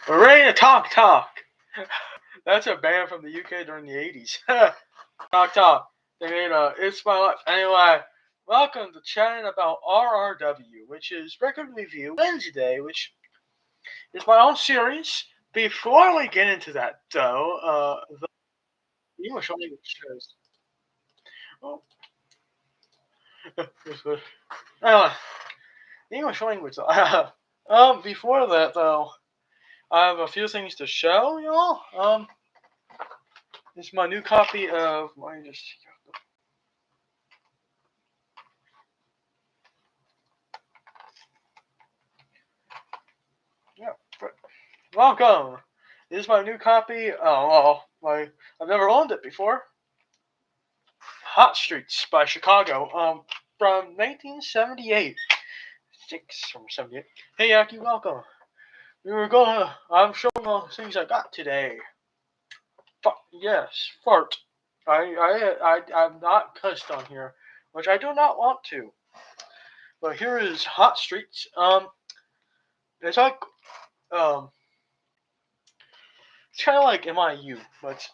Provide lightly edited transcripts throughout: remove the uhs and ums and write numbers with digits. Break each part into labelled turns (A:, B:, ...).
A: We're ready to talk. That's a band from the UK during the 80s. Talk. They made It's My Life. Anyway, welcome to chatting about RRW, which is Record Review Wednesday, which is my own series. Before we get into that, though, the English language shows. Oh, anyway, the English language. Before that, though, I have a few things to show y'all. This is my new copy of my just. Yeah, welcome. This is my new copy. I've never owned it before. Hot Streets by Chicago. From 1978. 6 from 78. Hey, Yaki, welcome. I'm showing all the things I got today. Yes, fart. I'm not cussed on here, which I do not want to. But here is Hot Streets. It's like, it's kind of like MIU, but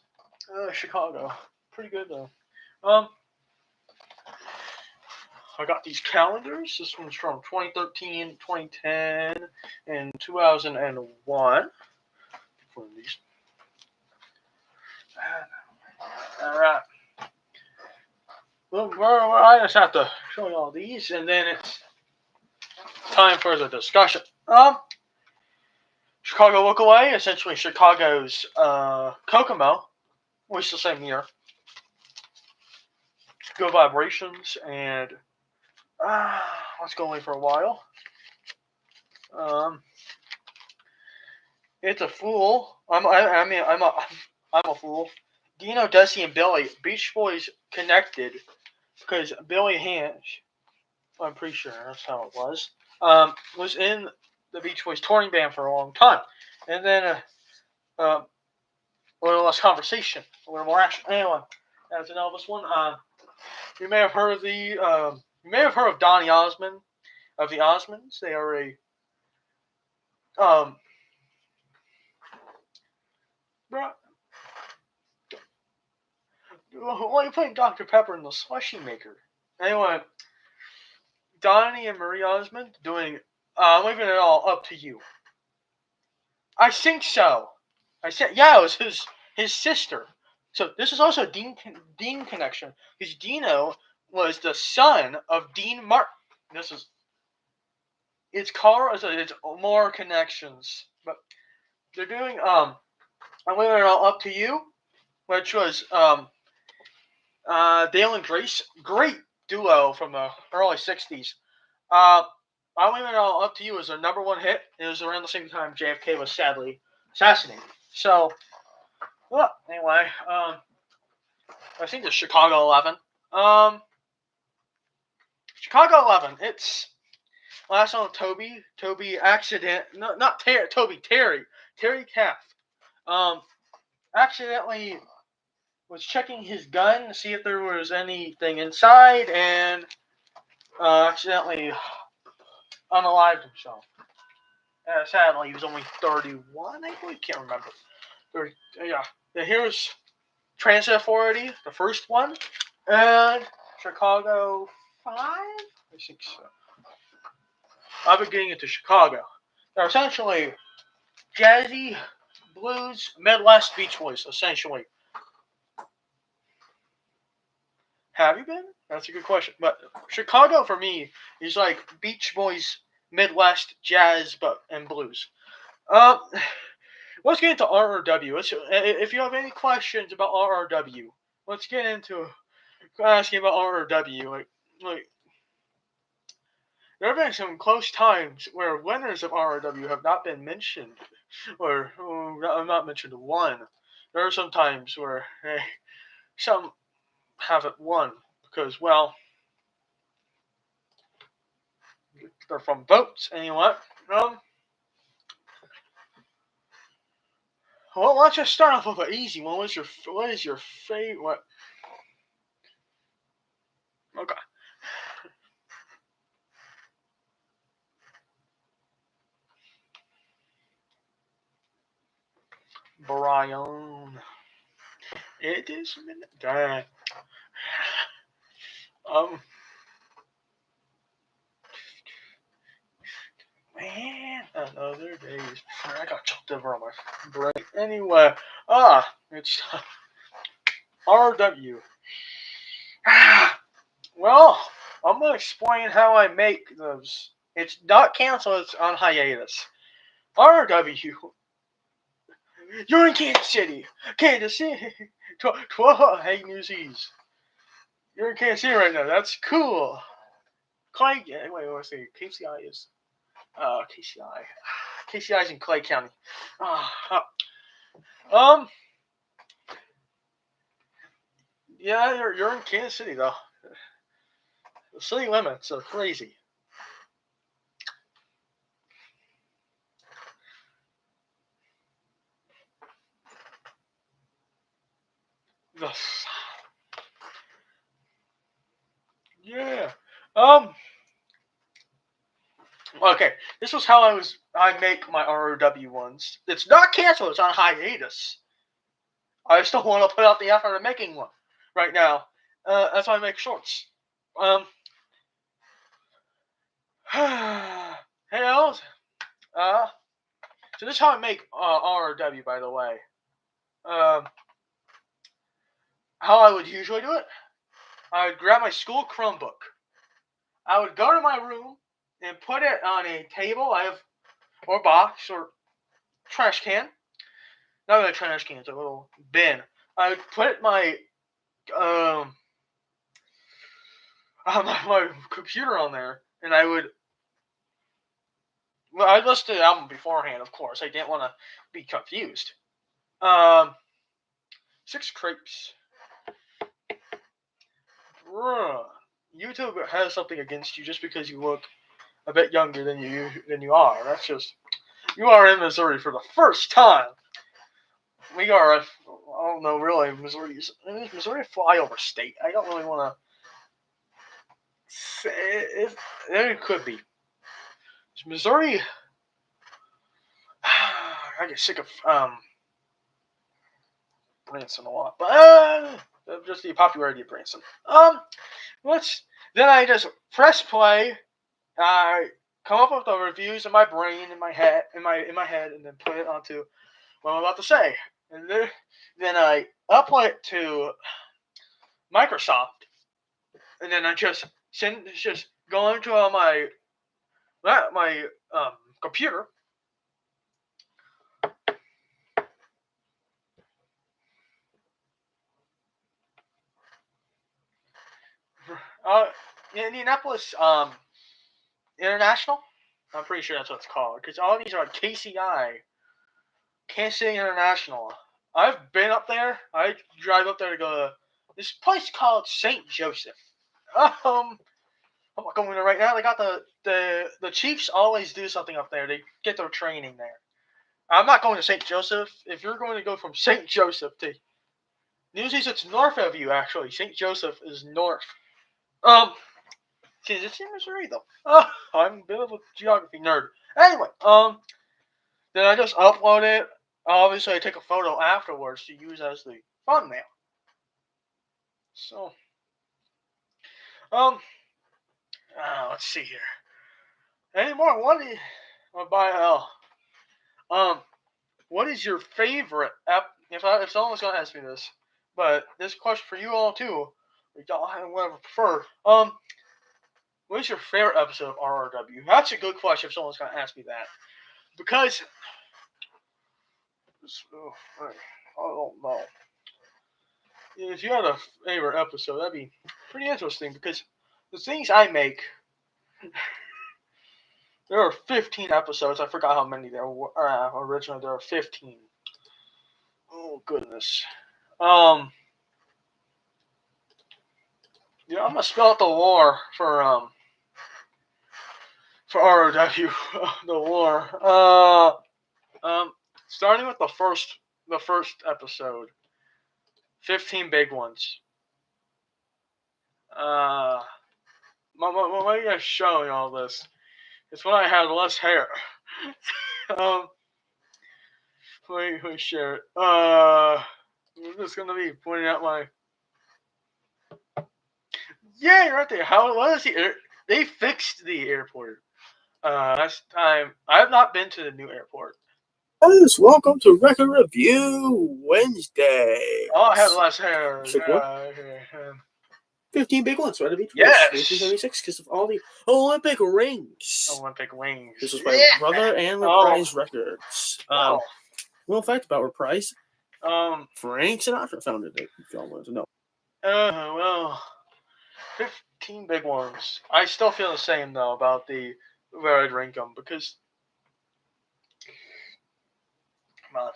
A: Chicago. Pretty good though. I got these calendars. This one's from 2013, 2010, and 2001. For these. Alright. Well, I just have to show you all these, and then it's time for the discussion. Chicago Look Away, essentially Chicago's Kokomo, which is the same year. Good Vibrations, and let's go away for a while. It's a fool. I'm a fool. Dino, Desi, and Billy, Beach Boys connected because Billy Hanch, I'm pretty sure that's how it was in the Beach Boys touring band for a long time, and then a little less conversation, a little more action. Anyway, that's an Elvis one. You may have heard of Donny Osmond of the Osmonds. They are a why are you putting Dr. Pepper in the slushy maker? Anyway, Donny and Marie Osmond doing I'm leaving it all up to you. I think so. I said, yeah, it was his sister. So this is also a Dean connection, because Dino was the son of Dean Martin. It's more connections, but they're doing I'm leaving it all up to you, which was Dale and Grace, great duo from the early '60s. I'm leaving it all up to you as their number one hit. It was around the same time JFK was sadly assassinated. So, well, anyway, I think it's Chicago 11. Chicago 11. It's last song, Toby accident. No, not Terry. Toby. Terry Caff. Accidentally was checking his gun to see if there was anything inside, and accidentally unalived himself. Sadly, he was only 31. I really can't remember. 30, yeah. Here's Transit Authority, the first one, and Chicago 5. I think so. I've been getting into Chicago. They're essentially jazzy, blues, Midwest Beach Boys, essentially. Have you been? That's a good question. But Chicago, for me, is like Beach Boys, Midwest, jazz, and blues. Let's get into RRW. If you have any questions about RRW, let's get into asking about RRW. Like, there have been some close times where winners of RRW have not been mentioned, or not mentioned one. There are some times where some haven't won because, well, they're from votes anyway. Well, let's just start off with an easy one. What is your favorite? Okay. Brian. It is midnight. Um, man, another day. I got choked over on my brain. Anyway, it's RRW. Well, I'm gonna explain how I make those. It's not canceled. It's on hiatus. RRW. You're in Kansas City. Kansas City. 12 hey Newsies. You're in Kansas City right now. That's cool. Clay. Wait. Let's see. KCI is. KCI. KCI is in Clay County. Um. Yeah, you're in Kansas City though. The city limits are crazy. Yeah. Okay. This was how I make my ROW ones. It's not canceled. It's on hiatus. I still want to put out the effort of making one right now. That's why I make shorts. Hey, else. So this is how I make ROW, by the way. How I would usually do it, I would grab my school Chromebook. I would go to my room and put it on a table or box or trash can. Not really a trash can, it's a little bin. I would put my my computer on there, and I'd listen to the album beforehand, of course. I didn't want to be confused. 6 Crepes. Bruh. YouTube has something against you just because you look a bit younger than you are. That's just, you are in Missouri for the first time. We are, I don't know, really, Missouri is a flyover state. I don't really want to say it could be. Missouri, I get sick of Branson a lot, but just the popularity of Branson. Then I just press play. I come up with the reviews in my brain, in my head, and then put it onto what I'm about to say. And then I upload it to Microsoft, and then I just go into my computer. Indianapolis International. I'm pretty sure that's what it's called, because all these are KCI, Kansas City International. I've been up there. I drive up there to go to this place called St. Joseph. I'm not going there right now. They got the Chiefs always do something up there. They get their training there. I'm not going to St. Joseph. If you're going to go from St. Joseph to Newsies, it's north of you actually. St. Joseph is north. It's in Missouri though. I'm a bit of a geography nerd. Anyway, then I just upload it. Obviously, I take a photo afterwards to use as the thumbnail. So, let's see here. Any more? What is your favorite app? If someone's gonna ask me this, but this question for you all too, whatever prefer. What is your favorite episode of RRW? That's a good question. If someone's gonna ask me that, because I don't know. If you had a favorite episode, that'd be pretty interesting, because the things I make, there are 15 episodes. I forgot how many there were. Originally, there are 15. Oh, goodness. Yeah, I'm going to spell out the lore for ROW. The lore. Starting with the first episode. 15 big ones. Why are you guys showing all this? It's when I had less hair. Let me share it. I'm just gonna be pointing out my. Yeah, right there. How what is the air? They fixed the airport. Last time I have not been to the new airport.
B: Yes, welcome to Record Review Wednesday.
A: Oh, I have less hair.
B: Pick one. 15 big ones, right of each
A: Yes.
B: 1976, because of all the Olympic rings.
A: Olympic wings.
B: This was by Brother and Reprise Records.
A: Wow.
B: Little fact about Reprise:
A: Um.
B: Frank Sinatra founded it. If y'all wanted to know.
A: Well, 15 big ones. I still feel the same though about the Red Ringum because. Come on.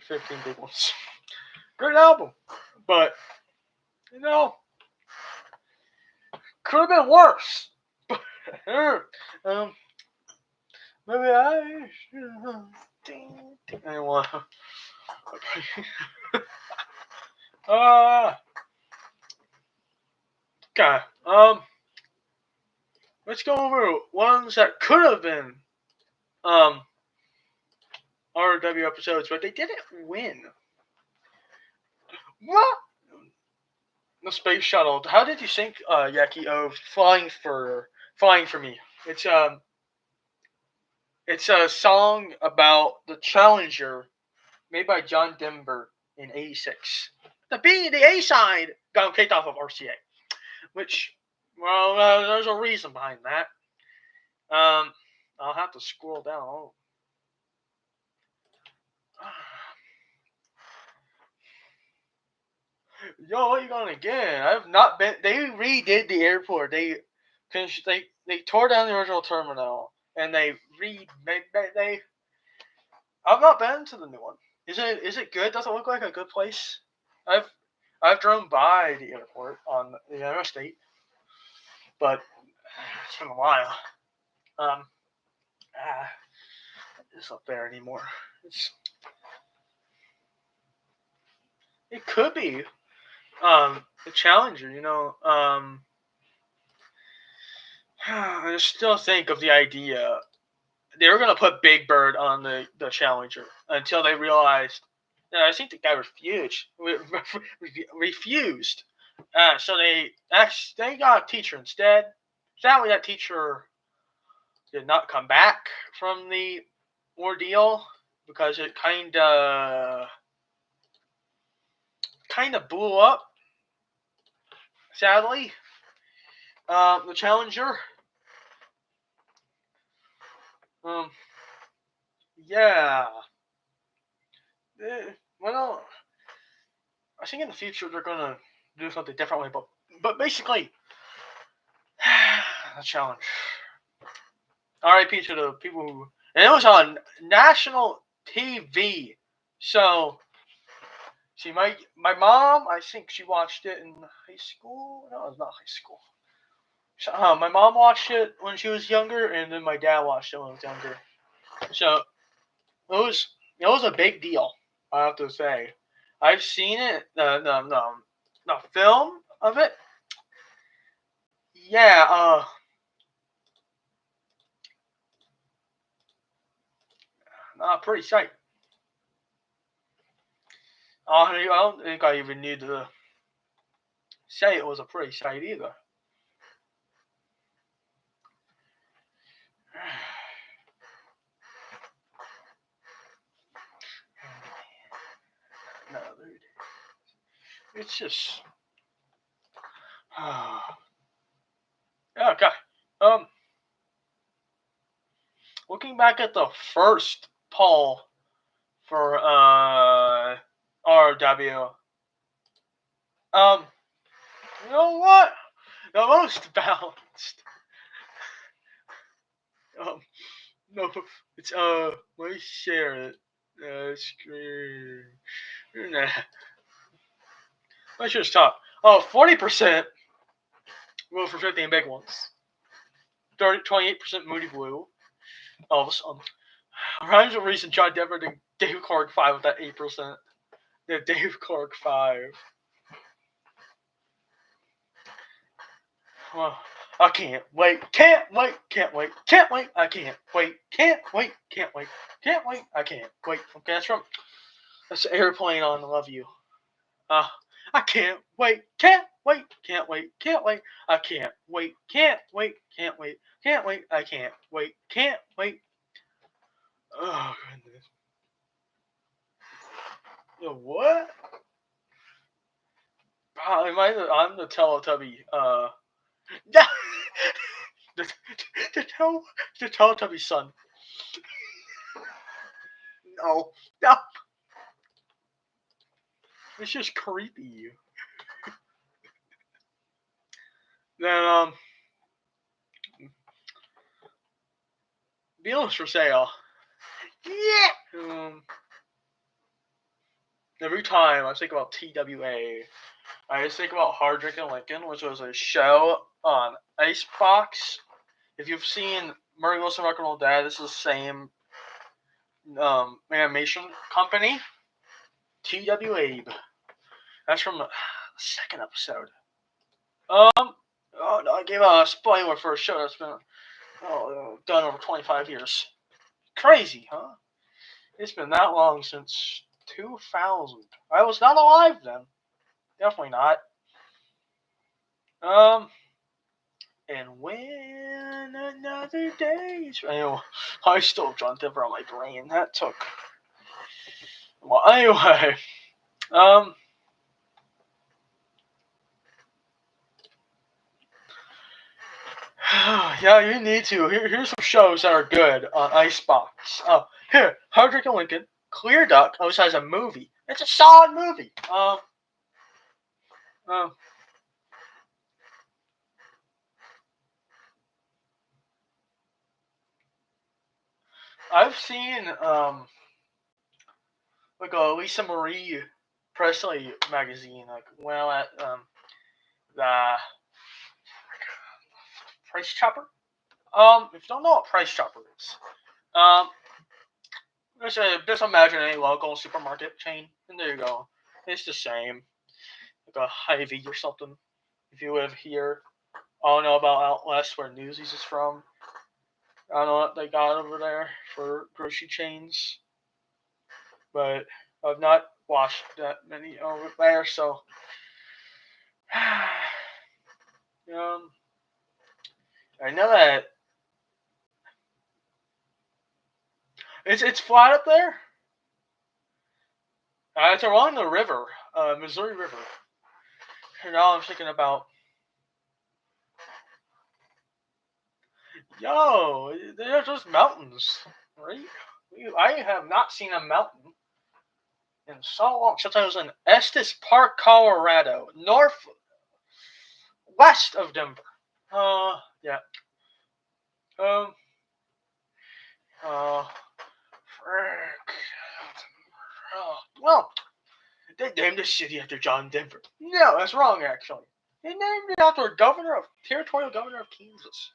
A: 15 big ones. Great album, but you know, could have been worse. Maybe I should. Anyway. Okay. Let's go over ones that could have been RRW episodes, but they didn't win. What? The space shuttle. How did you think, Yaki, of flying for me? It's a song about the Challenger, made by John Denver in '86. The A side got kicked off of RCA, which, well, there's a reason behind that. I'll have to scroll down. Oh. Yo, what you gonna get? I've not been. They redid the airport. They finished. They tore down the original terminal and they they. I've not been to the new one. Is it good? Does it look like a good place? I've drove by the airport on the interstate, but it's been a while. It's up there anymore. It could be the Challenger. I still think of the idea. They were gonna put Big Bird on the Challenger until they realized. I think the guy refused. So they got a teacher instead. Sadly, that teacher did not come back from the ordeal because it kind of blew up. Sadly, the Challenger. Yeah. Well, I think in the future they're gonna do something differently, but basically, the Challenge. R.I.P. to the people who, and it was on national TV. So, see, my mom, I think she watched it in high school. No, it was not high school. So, my mom watched it when she was younger, and then my dad watched it when he was younger. So, it was a big deal. I have to say, I've seen it. The film of it. Yeah. Pretty sight. I don't think I even need to say it was a pretty sight either. No, it's just. Okay. Looking back at the first poll for RW. You know what? The most balanced. No, it's let me share it. Screen. Nah. Let's just talk. 40% vote for 15 big ones. 28% Moody Blue. Elvis. Rhymes of Reason, John Denver, and Dave Clark 5 with that 8%. Yeah, Dave Clark 5. Well, I can't wait, can't wait, can't wait, can't wait, I can't wait, can't wait, can't wait, can't wait, I can't wait. Okay, that's Airplane on Love You. I can't wait, can't wait, can't wait, can't wait, I can't wait, can't wait, can't wait, can't wait, I can't wait, can't wait. Oh, goodness. What? I'm the Teletubby, the, the, tel, the Teletubby son. No, no. It's just creepy. Then, Deals for sale. Yeah. Every time I think about TWA, I just think about Hard Drinking Lincoln, which was a show on Icebox. If you've seen Murray Wilson Rock and Roll Dad, this is the same animation company. TWA. That's from the second episode. Oh no, I gave a spoiler for a show that's been done over 25 years. Crazy, huh? It's been that long since 2000. I was not alive then. Definitely not. And when another day. Anyway, I still have John Denver on my brain. That took. Well, anyway, yeah, you need to. Here's some shows that are good on Icebox. Here, Hard Drinking Lincoln, Clear Duck. Oh, this has a movie. It's a solid movie. I've seen like a Lisa Marie Presley magazine, like when I at the Price Chopper. If you don't know what Price Chopper is, just imagine a local supermarket chain, and there you go. It's the same, like a Hy-Vee or something. If you live here, I don't know about out west where Newsies is from. I don't know what they got over there for grocery chains, but I've not watched that many over there, so. I know that it's flat up there. It's along the river, Missouri River. And now I'm thinking about, they're just mountains, right? I have not seen a mountain in so long since I was in Estes Park, Colorado, west of Denver. Yeah. Frick. Well, they named the city after John Denver. No, that's wrong, actually. They named it after territorial governor of Kansas.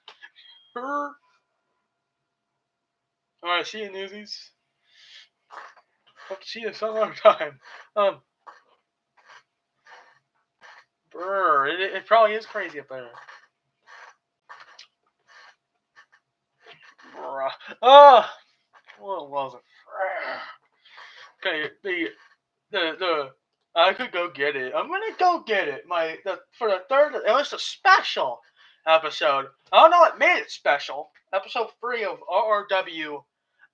A: Alright, see you, newsies. Hope to see you some other time. It probably is crazy up there. What was it? Okay, I could go get it. I'm gonna go get it. For the third, it was a special episode. I don't know what made it special. Episode 3 of RRW,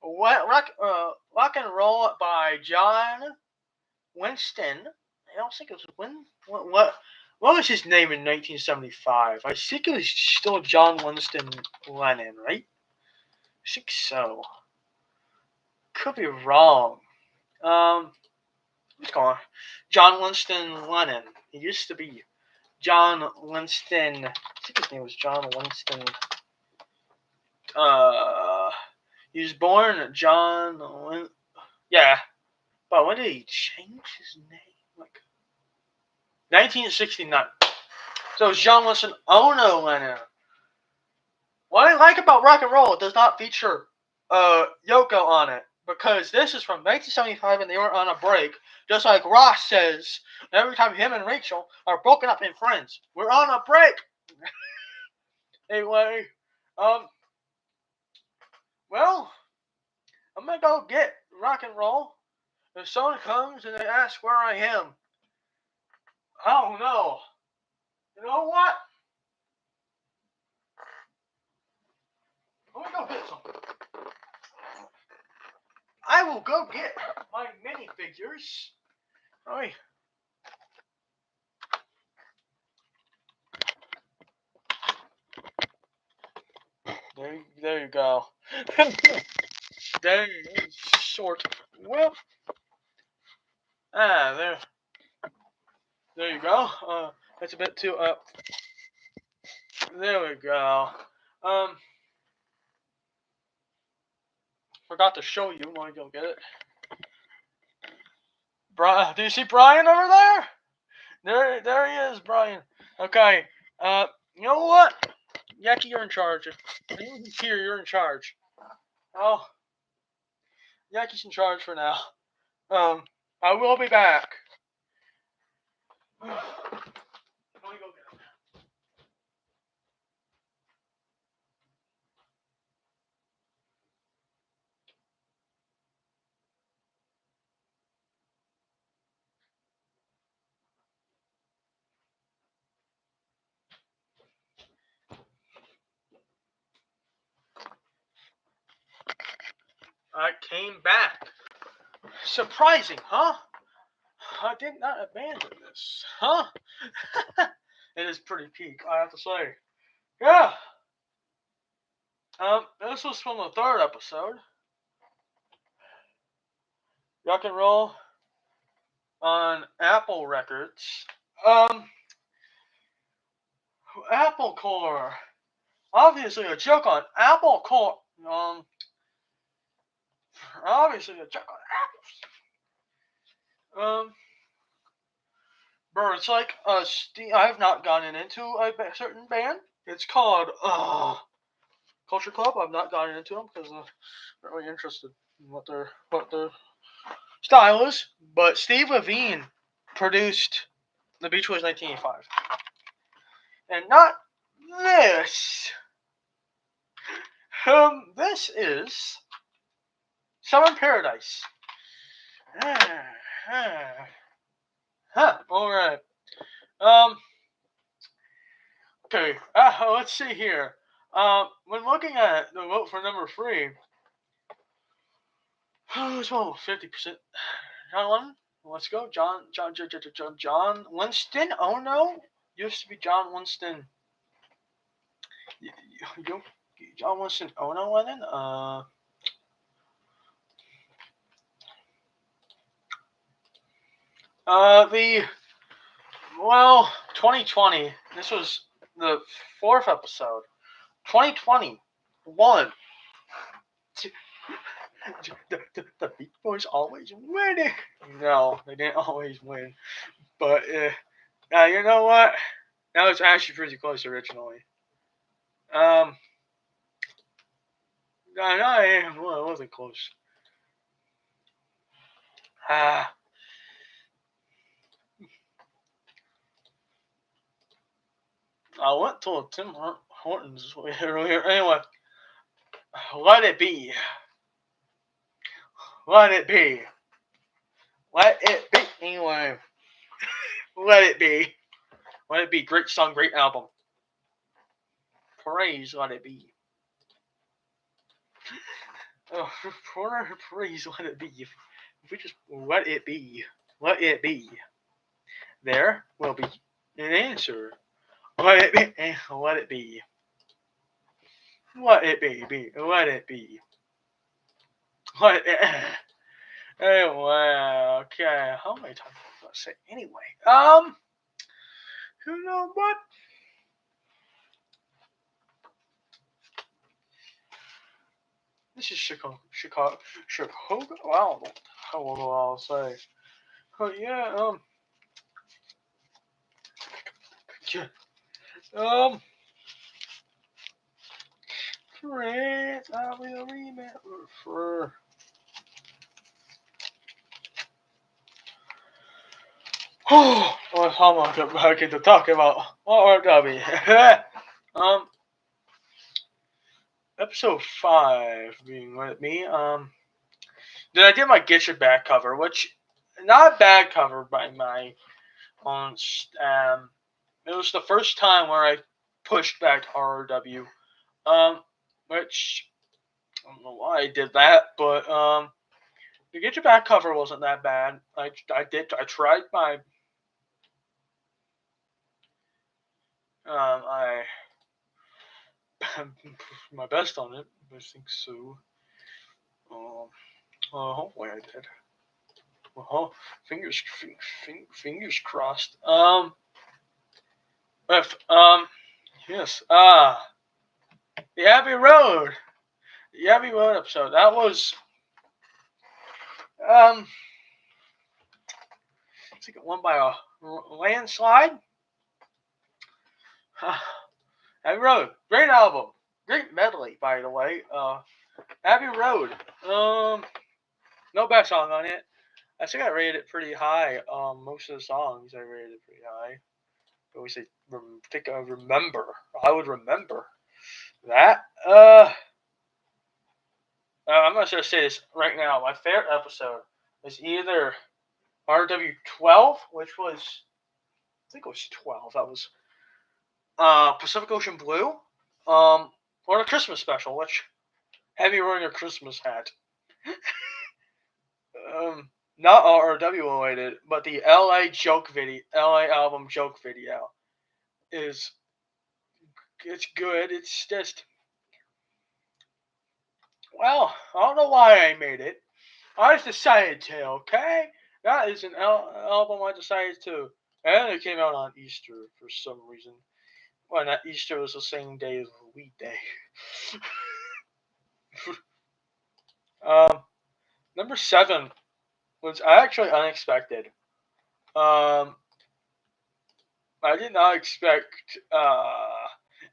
A: Rock and Roll by John Winston. I don't think it was what was his name in 1975? I think it was still John Winston Lennon, right? I think so. Could be wrong. What's going on? John Winston Lennon. He used to be John Winston. I think his name was John Winston. He was born John. Yeah, but when did he change his name? Like 1969. So it's John Winston Ono Lennon. What I like about rock and roll, it does not feature Yoko on it. Because this is from 1975 and they were on a break. Just like Ross says, every time him and Rachel are broken up in Friends, we're on a break. Anyway, well, I'm gonna go get rock and roll. If someone comes and they ask where I am, oh no. You know what? Let me go get some. I will go get my minifigures. Right. There you go. There short. Well, there you go. That's a bit too up. There we go. Forgot to show you. Want to go get it? Brian, do you see Brian over there? There he is, Brian. Okay. You know what? Yaki, you're in charge. He's here. You're in charge. Oh, Yaki's in charge for now. I will be back. Let me go get him. I came back. Surprising, huh? I did not abandon this, huh? It is pretty peak, I have to say. Yeah. This was from the third episode. Rock and roll on Apple Records. Apple Core. Obviously a joke on Apple Core. Obviously a joke on apples. Bro, it's like I have not gotten into a certain band. It's called Culture Club. I've not gotten into them because I'm not really interested in what their style is. But Steve Levine produced the Beach Boys 1985, and not this. This is Summer in Paradise. All right. Okay. Let's see here. When looking at the vote for number 3, it's 50%. John Lennon. Let's go. John Winston. Oh no, used to be John Winston. John Winston. Oh no, Lennon. The 2020. This was the 4th episode. 2021. The Beach Boys always winning. No, they didn't always win. But you know what? That was actually pretty close originally. No, it wasn't close. I went to Tim Hortons earlier. Anyway, let it be. Let it be. Let it be. Anyway, let it be. Let it be. Great song, great album. Praise, let it be. Oh, praise, let it be. If we just let it be. Let it be. There will be an answer. Let it be. Let it be. Let it be. Let it be. Let it be. Anyway, okay. How many times did I say anyway? You know what? This is Chicago. Wow. How will I'll say? But yeah. Friends, I will remember for. How am I get back into talking about RRW? episode 5 being with me. Then I did my Get Your Back cover, which not a bad cover by my own. It was the first time where I pushed back to RRW. Which I don't know why I did that, but the Get Your Back cover wasn't that bad. I tried I my best on it. I think so. Hopefully I did. Well, fingers crossed. If yes. The Abbey Road. The Abbey Road episode. That was I think it won by a landslide. Abbey Road, great album, great medley, by the way. Abbey Road. No bad song on it. I think I rated it pretty high. Most of the songs I rated pretty high. I always say, think I remember. I would remember that. I'm not sure to say this right now. My favorite episode is either RW 12, which was, I think it was 12. That was Pacific Ocean Blue, or the Christmas special, which have you wearing a Christmas hat? Not RRW related, but the LA album joke video it's good. It's just, well, I don't know why I made it. I just decided to, okay? That is an album I decided to. And it came out on Easter for some reason. Well, not Easter was the same day as the Weed Day. Number 7 was actually unexpected. I did not expect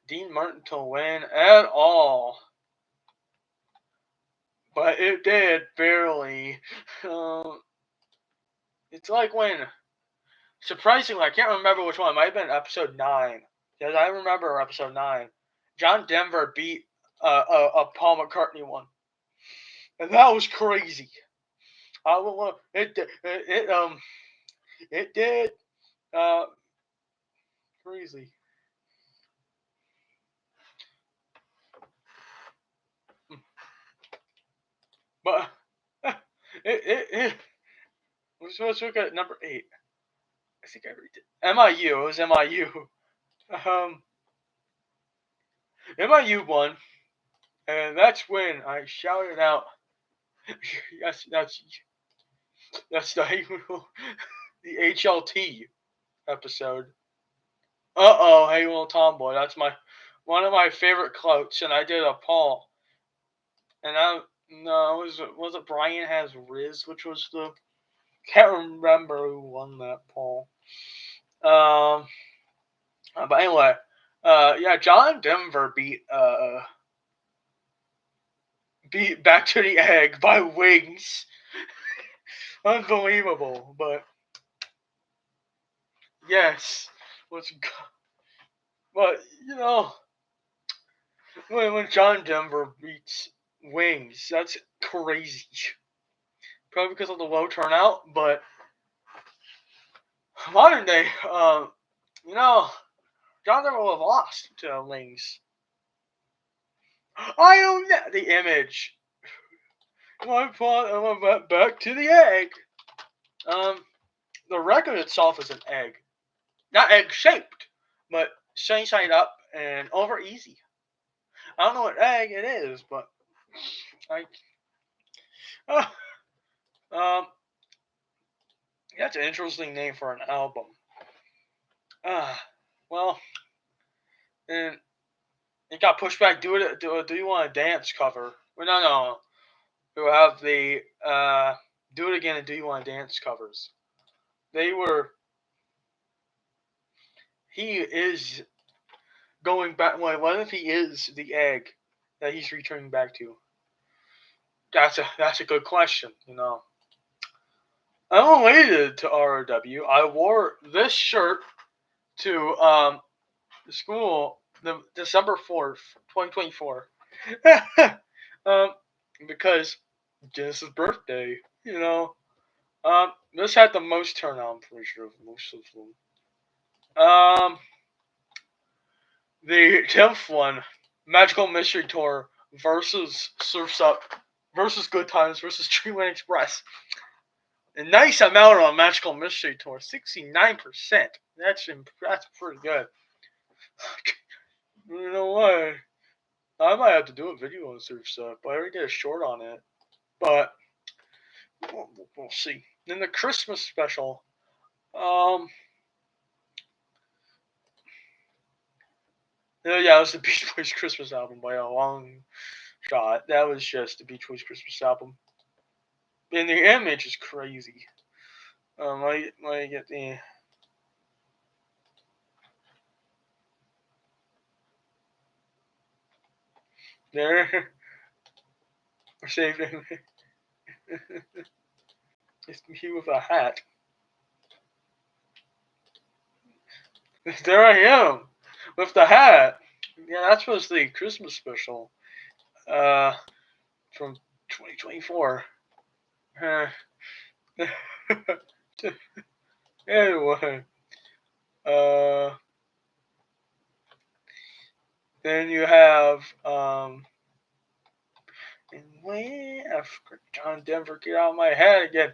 A: Dean Martin to win at all. But it did, barely. It's like when, surprisingly, I can't remember which one. It might have been episode 9. Because I remember episode 9. John Denver beat a Paul McCartney one. And that was crazy. It did crazy. But we're supposed to look at number 8. I think I read it. MIU. It was MIU. MIU won, and that's when I shouted out. Yes, that's the HLT episode. Hey little tomboy. That's one of my favorite quotes, and I did a poll, and was it Brian Has Riz, which was the, can't remember who won that poll. But anyway, yeah, John Denver beat Back to the Egg by Wings. Unbelievable, but yes, but when John Denver beats Wings, that's crazy. Probably because of the low turnout, but modern day, John Denver would have lost to Wings. I own that. The image. I went back to the egg. The record itself is an egg. Not egg shaped, but sunny side up and over easy. I don't know what egg it is, but that's an interesting name for an album. Well, and it got pushed back. Do you want to dance cover? Well, no. We'll have the Do It Again and Do You Want to Dance covers. He is going back. What if he is the egg that he's returning back to? That's a good question. I'm related to RRW. I wore this shirt to the school December 4th, 2024. Because Dennis's birthday, this had the most turnout, I'm pretty sure, of most of them. The 10th one, Magical Mystery Tour versus Surf's Up versus Good Times versus Dreamland Express. A nice amount on Magical Mystery Tour, 69%. That's pretty good. You know what? I might have to do a video on Surf's Up. I already did a short on it, but we'll see. Then the Christmas special. Yeah, it was the Beach Boys Christmas album by a long shot. That was just the Beach Boys Christmas album. And the image is crazy. I get the. There. We're saving. It's me with a hat. There I am. With the hat. Yeah, that was the Christmas special. From 2024. Anyway. Then you have, and when I forgot John Denver, get out of my head again.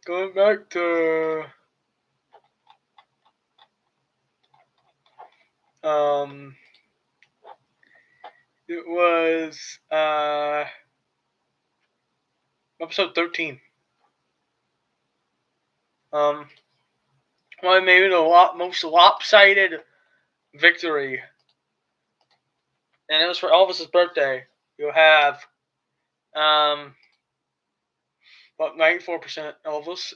A: Going back to, it was, episode 13. Well, maybe the most lopsided victory, and it was for Elvis's birthday. You have, about 94% Elvis,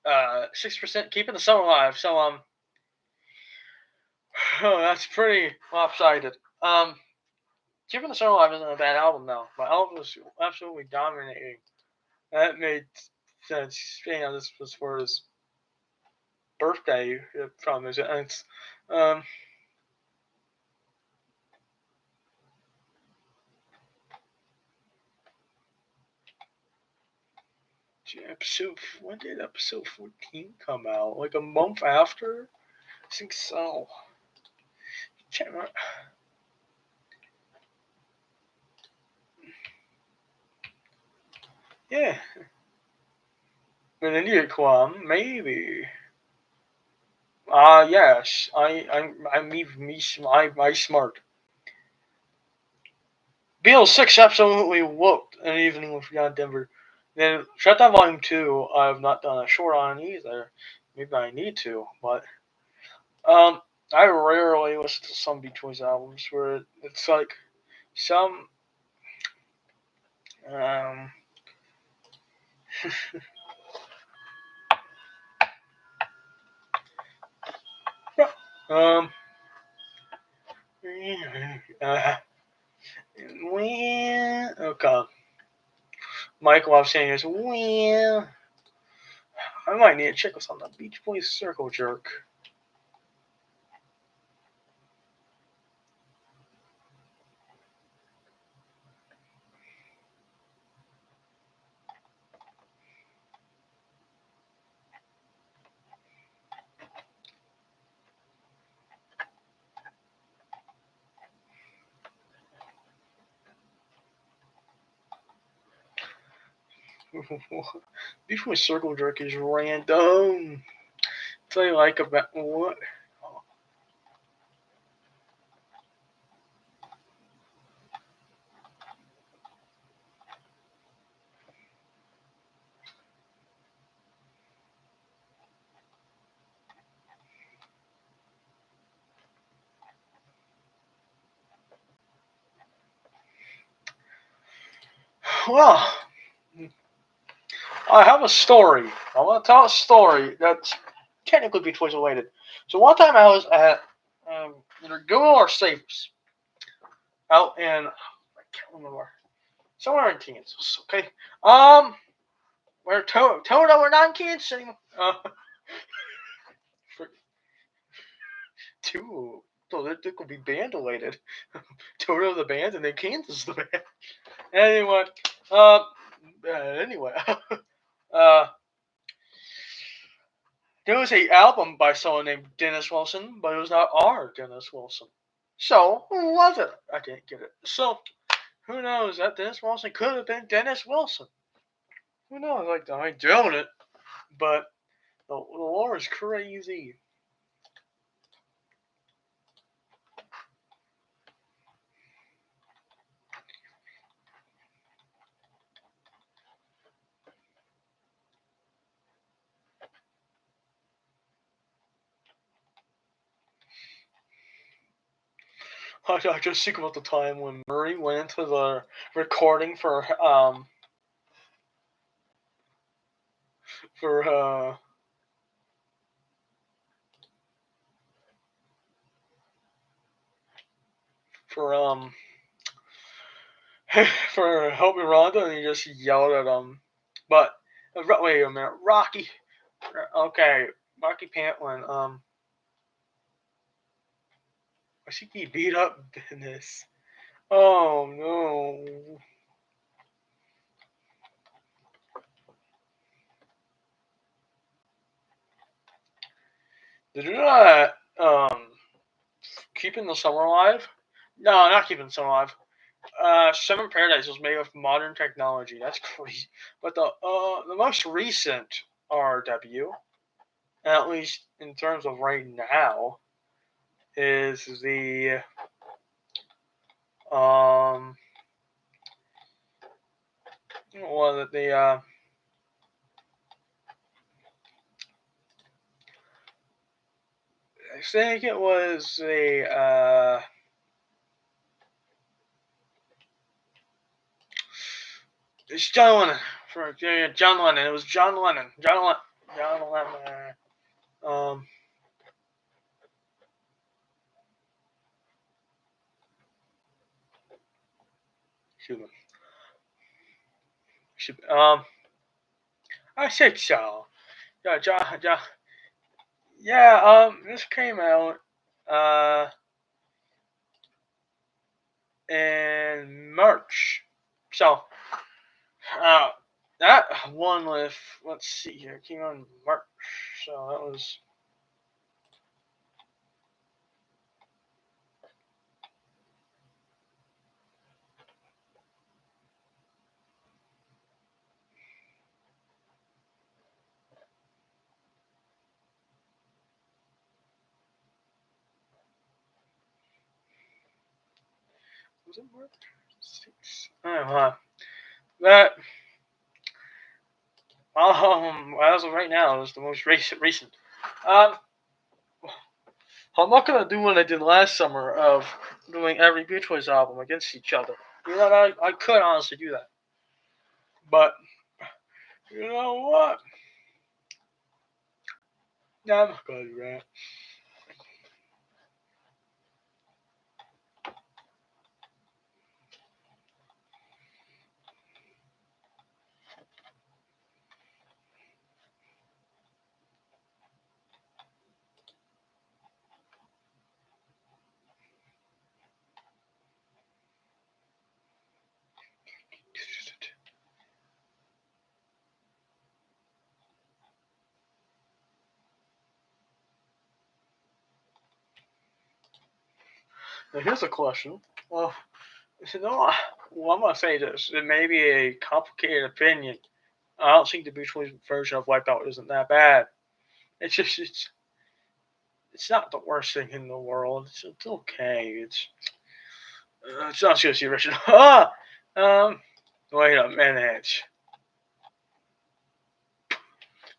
A: 6% keeping the summer alive. So, that's pretty lopsided. Keeping the Summer Alive isn't a bad album, though. But Elvis was absolutely dominating. That made sense. This was for his birthday from his ends. When did episode 14 come out? Like a month after? I think so. Yeah. An India Quam, maybe. Yes. I'm smart. Beatles 6 absolutely whooped an evening with John Denver. Then Shutdown Volume 2, I have not done a short on either. Maybe I need to, but I rarely listen to some Beach Boys albums where it's like some okay. Michael I'm saying is well, I might need to check what's on the Beach Boys Circle Jerk. Beach Boys Circle Jerk is random. Tell you like about what? Well, I have a story. I want to tell a story that's technically Beach Boys related. So one time I was at either Google or Safes out in I can't remember somewhere in Kansas. Okay, well we're Toto, we're not in Kansas anymore. Two political be band related. Toto the band and then Kansas the band. Anyway, anyway, there was a album by someone named Dennis Wilson, but it was not our Dennis Wilson. So who was it? I didn't get it. So who knows? That Dennis Wilson could have been Dennis Wilson. Who knows? Like I ain't doing it, but the lore is crazy. I just think about the time when Murray went into the recording for for for Help Me Rhonda, and he just yelled at But wait a minute, Rocky. Okay, Rocky Pantlin. I think he beat up Dennis. Oh no. Did you know that Keeping the Summer Alive? No, not Keeping the Summer Alive. Seven Paradise was made with modern technology. That's crazy. But the most recent RRW, at least in terms of right now, is the the I think it was it's John Lennon. John Lennon. It was John Lennon. John Lennon. I think so. Yeah, Yeah, this came out in March. So, that one with, let's see here, it came out in March. So that was. Was it March? 6. That. As of right now, is the most recent. I'm not gonna do what I did last summer of doing every Beach Boys album against each other. You know, I could honestly do that, but you know what? No, I'm not gonna do that. Now here's a question. Well, I'm gonna say this. It may be a complicated opinion. I don't think the Beach Boys version of Wipeout isn't that bad. It's just it's not the worst thing in the world. It's okay. It's not just the original. Wait a minute.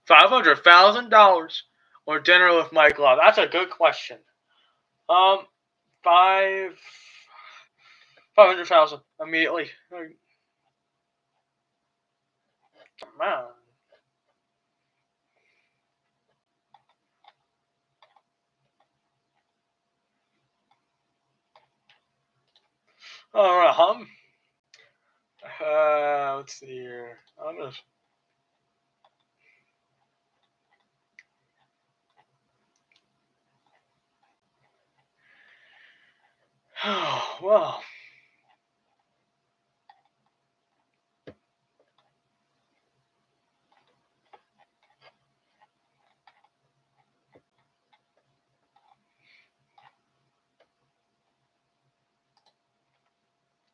A: $500,000 or dinner with Mike Love? That's a good question. Five 500,000 immediately. Man. All right, let's see here. Well.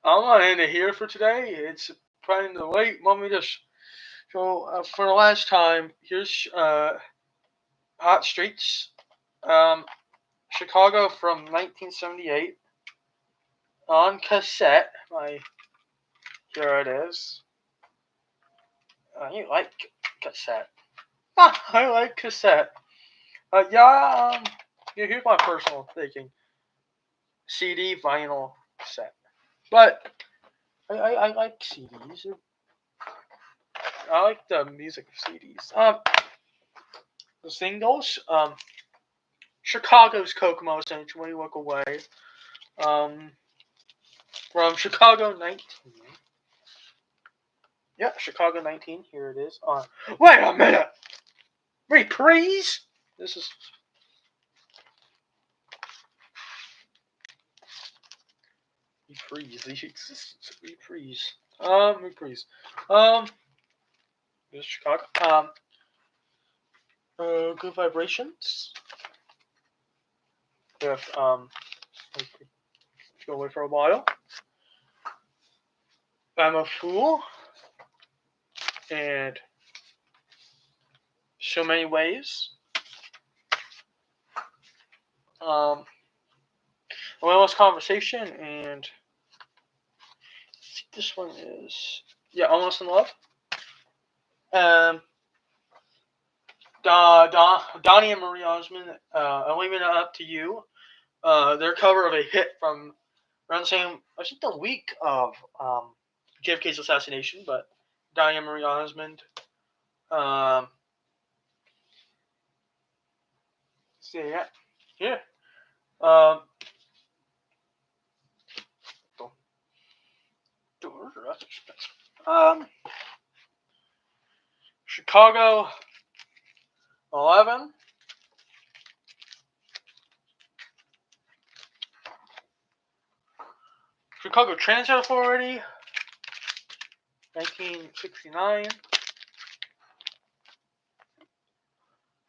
A: I'm gonna end it here for today. It's trying to wait. Let me just show for the last time. Here's Hot Streets, Chicago from 1978 on cassette. Here it is. You like cassette? I like cassette. Yeah. Here's my personal thinking. CD, vinyl, cassette. But I like CDs. I like the music of CDs. The singles. Chicago's Kokomo Essentially Look Away. From Chicago 19. Yeah, Chicago 19. Here it is. Wait a minute. Reprise. This is. Reprise. The existence of reprise. Reprise. This is Chicago. Good Vibrations. We have, go away for a while. I'm a Fool. And So Many Ways. Awareness Conversation, and I think this one is Almost in Love. Donnie and Marie Osmond, I'm Leaving It Up to You. Their cover of a hit from around the same, I think, the week of JFK's assassination, but Donnie and Marie Osmond. See, yeah, here. That's expensive. Chicago 11. Chicago Transit Authority, 1969.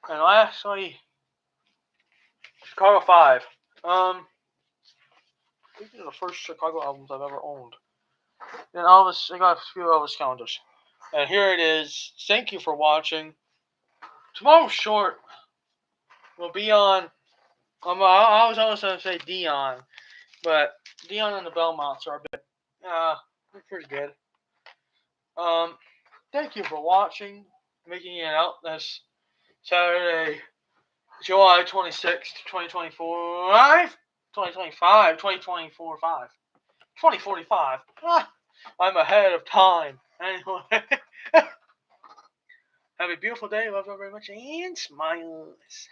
A: And lastly, Chicago 5. I think these are the first Chicago albums I've ever owned. And Elvis, I got a few Elvis calendars. And here it is. Thank you for watching. Tomorrow's short. We'll be on. I was always going to say Dion, but Dion and the Belmonts are a bit. They're pretty good. Thank you for watching. Making it out this Saturday, July 26th, 2024. 2025, 2024, 5. 2045. I'm ahead of time. Anyway. Have a beautiful day. Love you very much. And smiles.